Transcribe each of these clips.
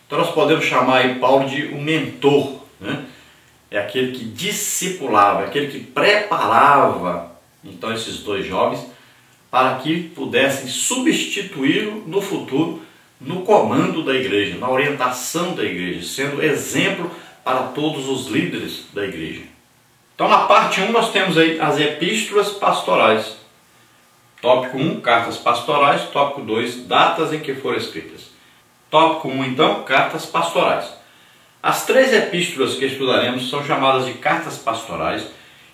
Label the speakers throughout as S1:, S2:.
S1: Então nós podemos chamar aí Paulo de um mentor, né? É aquele que discipulava, aquele que preparava então esses dois jovens para que pudessem substituí-lo no futuro no comando da igreja, na orientação da igreja, sendo exemplo para todos os líderes da igreja. Então na parte 1 nós temos aí as epístolas pastorais. Tópico 1, cartas pastorais. Tópico 2, datas em que foram escritas. Tópico 1 então, cartas pastorais. As 3 epístolas que estudaremos são chamadas de cartas pastorais,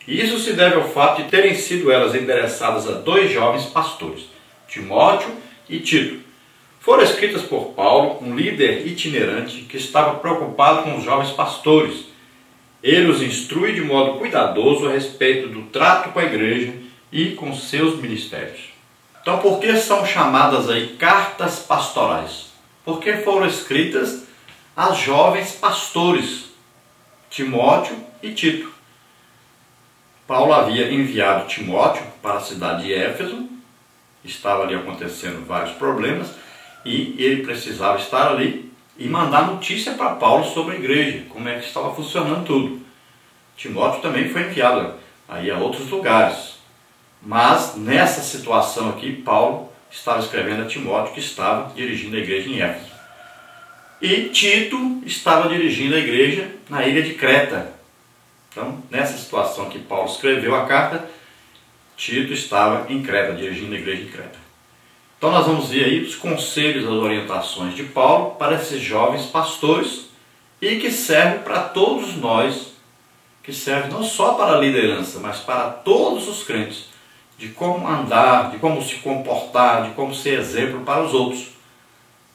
S1: e isso se deve ao fato de terem sido elas endereçadas a 2 jovens pastores, Timóteo e Tito. Foram escritas por Paulo, um líder itinerante que estava preocupado com os jovens pastores. Ele os instrui de modo cuidadoso a respeito do trato com a igreja e com seus ministérios. Então, por que são chamadas aí cartas pastorais? Porque foram escritas a jovens pastores, Timóteo e Tito. Paulo havia enviado Timóteo para a cidade de Éfeso, estava ali acontecendo vários problemas, e ele precisava estar ali e mandar notícia para Paulo sobre a igreja, como é que estava funcionando tudo. Timóteo também foi enviado aí a outros lugares, mas nessa situação aqui, Paulo estava escrevendo a Timóteo, que estava dirigindo a igreja em Éfeso. E Tito estava dirigindo a igreja na ilha de Creta. Então, nessa situação que Paulo escreveu a carta, Tito estava em Creta, dirigindo a igreja em Creta. Então nós vamos ver aí os conselhos, as orientações de Paulo para esses jovens pastores, e que serve para todos nós, que serve não só para a liderança, mas para todos os crentes, de como andar, de como se comportar, de como ser exemplo para os outros.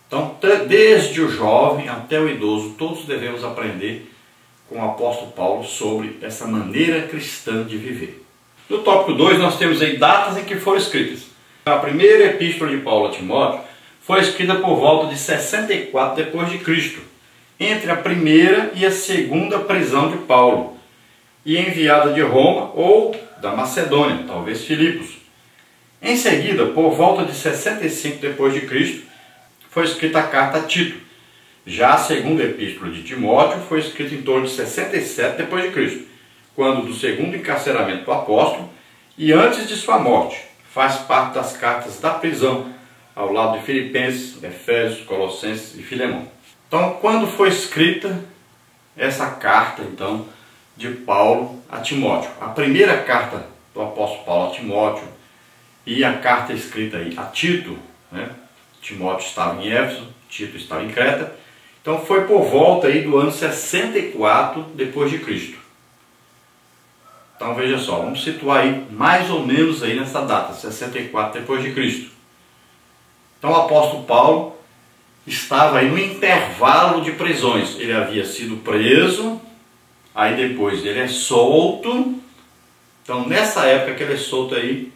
S1: Então, desde o jovem até o idoso, todos devemos aprender com o apóstolo Paulo sobre essa maneira cristã de viver. No tópico 2 nós temos aí datas em que foram escritas. A primeira epístola de Paulo a Timóteo foi escrita por volta de 64 depois de Cristo, entre a primeira e a segunda prisão de Paulo, e enviada de Roma ou da Macedônia, talvez Filipos. Em seguida, por volta de 65 depois de Cristo, foi escrita a carta a Tito. Já a segunda epístola de Timóteo foi escrita em torno de 67 depois de Cristo, quando do segundo encarceramento do apóstolo e antes de sua morte. Faz parte das cartas da prisão, ao lado de Filipenses, Efésios, Colossenses e Filemão. Então, quando foi escrita essa carta, então, de Paulo a Timóteo? A primeira carta do apóstolo Paulo a Timóteo e a carta escrita aí a Tito, né? Timóteo estava em Éfeso, Tito estava em Creta. Então foi por volta aí do ano 64 depois de Cristo. Então veja só, vamos situar aí mais ou menos aí nessa data, 64 depois de Cristo. Então o apóstolo Paulo estava aí no intervalo de prisões. Ele havia sido preso, aí depois ele é solto. Então nessa época que ele é solto aí,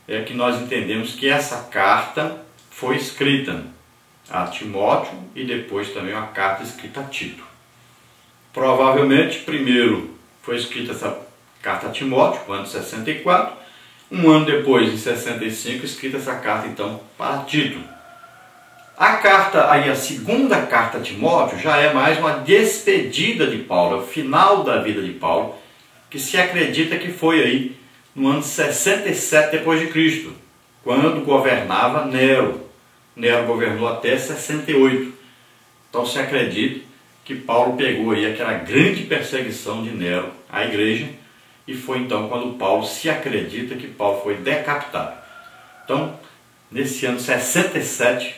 S1: é que nós entendemos que essa carta foi escrita a Timóteo e depois também uma carta escrita a Tito. Provavelmente, primeiro foi escrita essa carta a Timóteo, no ano de 64, um ano depois, em 65, escrita essa carta então para Tito. A carta, aí a segunda carta a Timóteo, já é mais uma despedida de Paulo, é o final da vida de Paulo, que se acredita que foi aí no ano 67 depois de Cristo, quando governava Nero. Nero governou até 68. Então se acredita que Paulo pegou aí aquela grande perseguição de Nero à igreja, e foi então quando Paulo se acredita que Paulo foi decapitado. Então, nesse ano 67,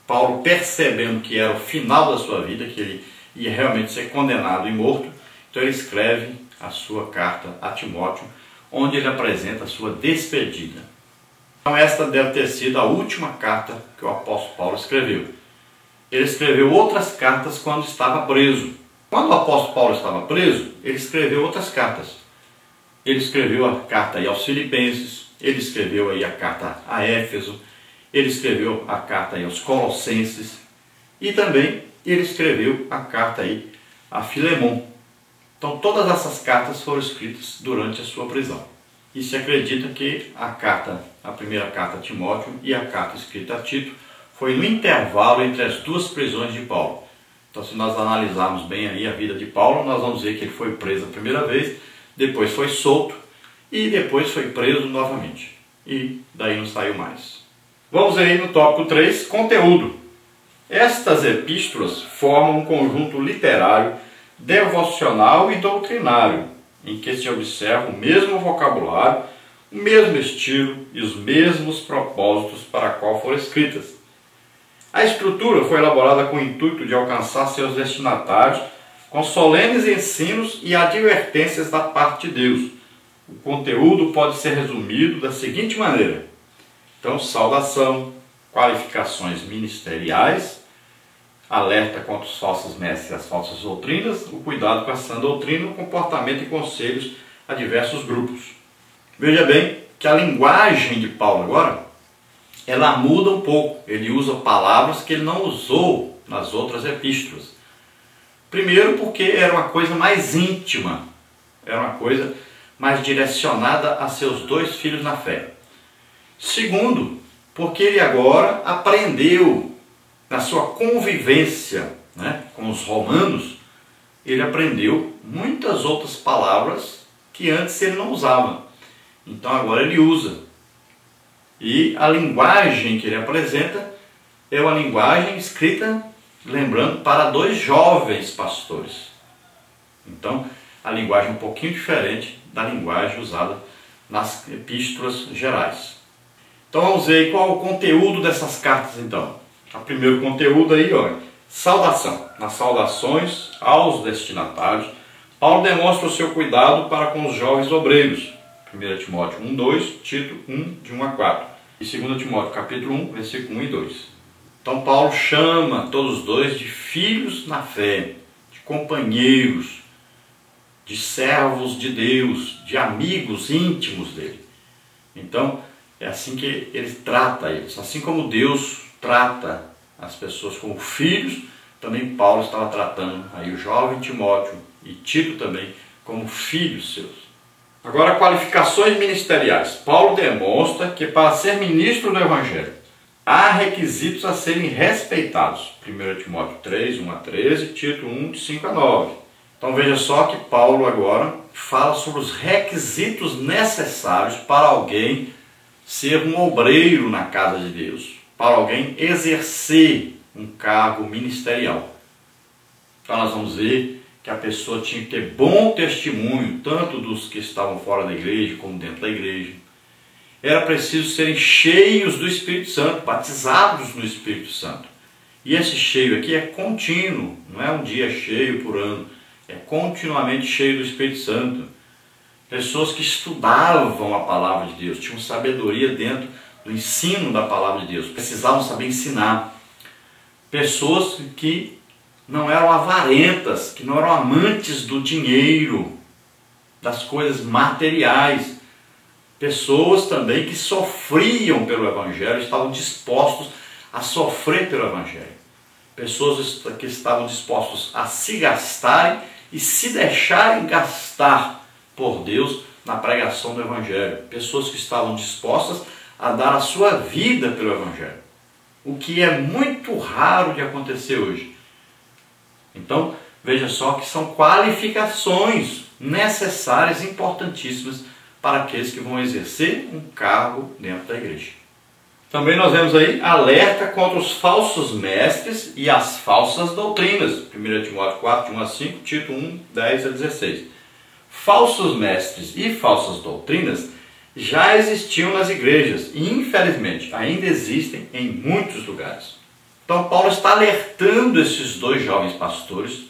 S1: Paulo, percebendo que era o final da sua vida, que ele ia realmente ser condenado e morto, então ele escreve a sua carta a Timóteo, onde ele apresenta a sua despedida. Então esta deve ter sido a última carta que o apóstolo Paulo escreveu. Ele escreveu outras cartas quando estava preso. Quando o apóstolo Paulo estava preso, ele escreveu outras cartas. Ele escreveu a carta aí aos Filipenses, ele escreveu aí a carta a Éfeso, ele escreveu a carta aí aos Colossenses, e também ele escreveu a carta aí a Filemão. Então todas essas cartas foram escritas durante a sua prisão. E se acredita que a primeira carta a Timóteo e a carta escrita a Tito foi no intervalo entre as duas prisões de Paulo. Então, se nós analisarmos bem aí a vida de Paulo, nós vamos ver que ele foi preso a primeira vez, depois foi solto e depois foi preso novamente. E daí não saiu mais. Vamos aí no tópico 3, conteúdo. Estas epístolas formam um conjunto literário, devocional e doutrinário, em que se observa o mesmo vocabulário, o mesmo estilo e os mesmos propósitos para qual foram escritas. A estrutura foi elaborada com o intuito de alcançar seus destinatários com solenes ensinos e advertências da parte de Deus. O conteúdo pode ser resumido da seguinte maneira. Então, saudação, qualificações ministeriais, alerta contra os falsos mestres e as falsas doutrinas, o cuidado com a sã doutrina, o comportamento e conselhos a diversos grupos. Veja bem que a linguagem de Paulo agora, ela muda um pouco. Ele usa palavras que ele não usou nas outras epístolas. Primeiro porque era uma coisa mais íntima, era uma coisa mais direcionada a seus dois filhos na fé. Segundo, porque ele agora aprendeu na sua convivência, com os romanos, ele aprendeu muitas outras palavras que antes ele não usava. Então agora ele usa. E a linguagem que ele apresenta é uma linguagem escrita, lembrando, para dois jovens pastores. Então, a linguagem é um pouquinho diferente da linguagem usada nas epístolas gerais. Então vamos ver qual é o conteúdo dessas cartas então. O primeiro conteúdo aí, saudação. Nas saudações aos destinatários, Paulo demonstra o seu cuidado para com os jovens obreiros. 1 Timóteo 1:2, Tito 1, de 1 a 4. E 2 Timóteo capítulo 1, versículo 1 e 2. Então Paulo chama todos os dois de filhos na fé, de companheiros, de servos de Deus, de amigos íntimos dele. Então é assim que ele trata eles. Assim como Deus trata as pessoas como filhos, também Paulo estava tratando aí o jovem Timóteo e Tito também como filhos seus. Agora, qualificações ministeriais. Paulo demonstra que para ser ministro do Evangelho há requisitos a serem respeitados. 1 Timóteo 3, 1 a 13, Tito 1, de 5 a 9. Então veja só que Paulo agora fala sobre os requisitos necessários para alguém ser um obreiro na casa de Deus, para alguém exercer um cargo ministerial. Então nós vamos ver que a pessoa tinha que ter bom testemunho, tanto dos que estavam fora da igreja como dentro da igreja. Era preciso serem cheios do Espírito Santo, batizados no Espírito Santo. E esse cheio aqui é contínuo, não é um dia cheio por ano, é continuamente cheio do Espírito Santo. Pessoas que estudavam a palavra de Deus, tinham sabedoria dentro do ensino da palavra de Deus, precisavam saber ensinar. Pessoas que não eram avarentas, que não eram amantes do dinheiro, das coisas materiais. Pessoas também que sofriam pelo Evangelho, estavam dispostos a sofrer pelo Evangelho. Pessoas que estavam dispostos a se gastarem e se deixarem gastar por Deus na pregação do Evangelho. Pessoas que estavam dispostas a dar a sua vida pelo Evangelho. O que é muito raro de acontecer hoje. Então, veja só que são qualificações necessárias, importantíssimas para aqueles que vão exercer um cargo dentro da igreja. Também nós vemos aí alerta contra os falsos mestres e as falsas doutrinas. 1 Timóteo 4, de 1 a 5, Tito 1, 10 a 16. Falsos mestres e falsas doutrinas já existiam nas igrejas e, infelizmente, ainda existem em muitos lugares. Então Paulo está alertando esses dois jovens pastores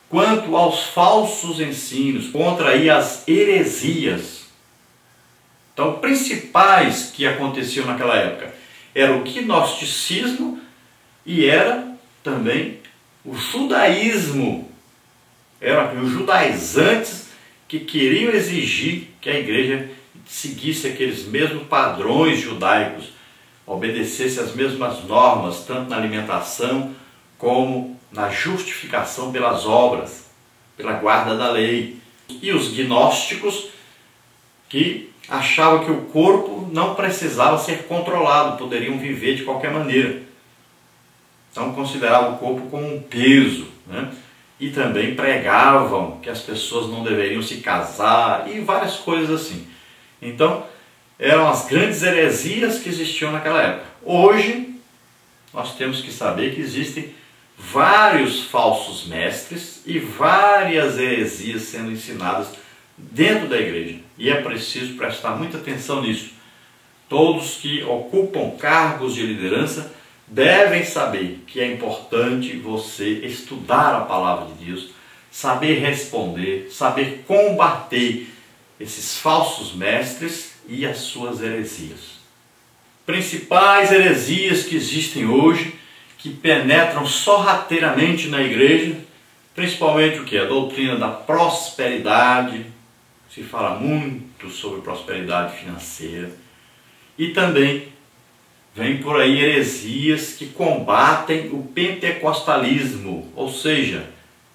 S1: quanto aos falsos ensinos, contra aí as heresias. Então, principais que aconteciam naquela época era o gnosticismo e era também o judaísmo. Eram os judaizantes que queriam exigir que a igreja seguisse aqueles mesmos padrões judaicos, obedecesse as mesmas normas, tanto na alimentação como na justificação pelas obras, pela guarda da lei. E os gnósticos, que achavam que o corpo não precisava ser controlado, poderiam viver de qualquer maneira. Então consideravam o corpo como um peso, né? E também pregavam que as pessoas não deveriam se casar e várias coisas assim. Então eram as grandes heresias que existiam naquela época. Hoje nós temos que saber que existem vários falsos mestres e várias heresias sendo ensinadas dentro da igreja. E é preciso prestar muita atenção nisso. Todos que ocupam cargos de liderança devem saber que é importante você estudar a palavra de Deus, saber responder, saber combater esses falsos mestres e as suas heresias. Principais heresias que existem hoje, que penetram sorrateiramente na igreja, principalmente o que? A doutrina da prosperidade, se fala muito sobre prosperidade financeira, e também vem por aí heresias que combatem o pentecostalismo, ou seja,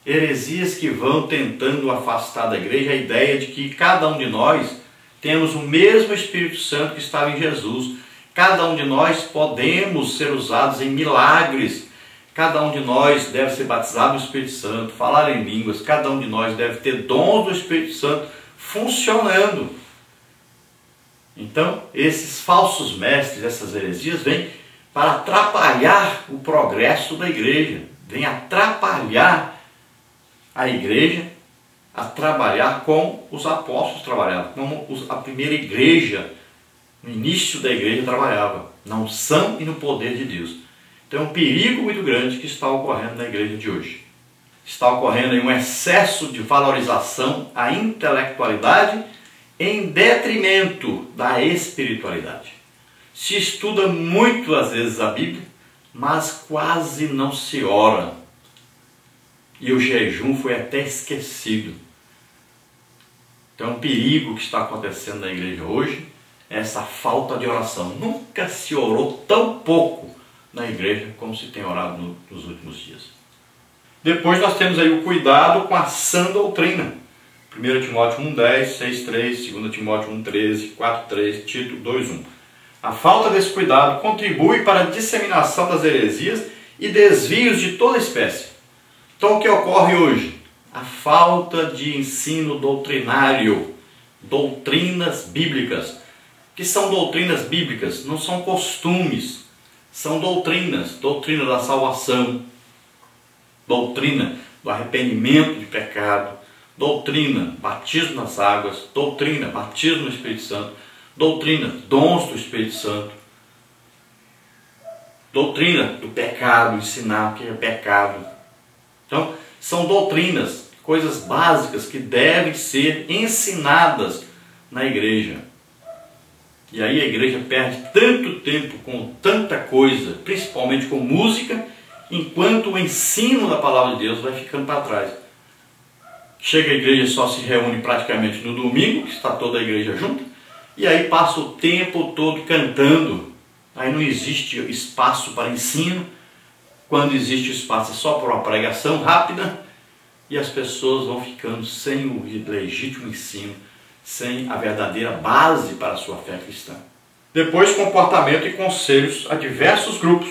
S1: heresias que vão tentando afastar da igreja a ideia de que cada um de nós temos o mesmo Espírito Santo que estava em Jesus. Cada um de nós podemos ser usados em milagres. Cada um de nós deve ser batizado no Espírito Santo, falar em línguas. Cada um de nós deve ter dons do Espírito Santo funcionando. Então, esses falsos mestres, essas heresias, vêm para atrapalhar o progresso da igreja. Vêm atrapalhar a igreja a trabalhar como os apóstolos trabalhavam, como a primeira igreja, no início da igreja, trabalhava, na unção e no poder de Deus. Então é um perigo muito grande que está ocorrendo na igreja de hoje. Está ocorrendo aí um excesso de valorização à intelectualidade em detrimento da espiritualidade. Se estuda muito às vezes a Bíblia, mas quase não se ora. E o jejum foi até esquecido. Então é um perigo que está acontecendo na igreja hoje, essa falta de oração. Nunca se orou tão pouco na igreja como se tem orado nos últimos dias. Depois nós temos aí o cuidado com a sã doutrina. 1 Timóteo 1,10, 6,3, 2 Timóteo 1,13, 4,3, Tito 2,1. A falta desse cuidado contribui para a disseminação das heresias e desvios de toda espécie. Então o que ocorre hoje? A falta de ensino doutrinário, doutrinas bíblicas. O que são doutrinas bíblicas? Não são costumes, são doutrinas. Doutrina da salvação, doutrina do arrependimento de pecado, doutrina, batismo nas águas, doutrina, batismo no Espírito Santo, doutrina, dons do Espírito Santo, doutrina do pecado, ensinar o que é pecado. Então, são doutrinas, coisas básicas que devem ser ensinadas na igreja. E aí a igreja perde tanto tempo com tanta coisa, principalmente com música, enquanto o ensino da palavra de Deus vai ficando para trás. Chega a igreja, só se reúne praticamente no domingo, que está toda a igreja junta, e aí passa o tempo todo cantando. Aí não existe espaço para ensino. Quando existe espaço é só para uma pregação rápida, e as pessoas vão ficando sem o legítimo ensino, sem a verdadeira base para a sua fé cristã. Depois, comportamento e conselhos a diversos grupos.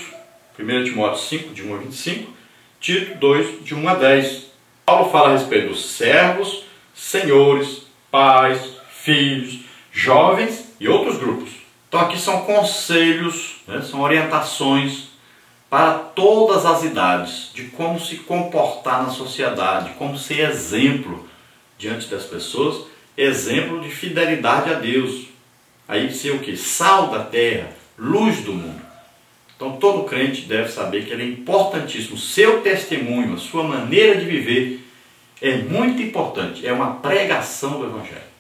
S1: 1 Timóteo 5, de 1 a 25, Tito 2, de 1 a 10. Paulo fala a respeito dos servos, senhores, pais, filhos, jovens e outros grupos. Então aqui são conselhos, né, são orientações para todas as idades, de como se comportar na sociedade, como ser exemplo diante das pessoas, exemplo de fidelidade a Deus. Aí ser o que? Sal da terra, luz do mundo. Então todo crente deve saber que ele é importantíssimo. O seu testemunho, a sua maneira de viver é muito importante. É uma pregação do Evangelho.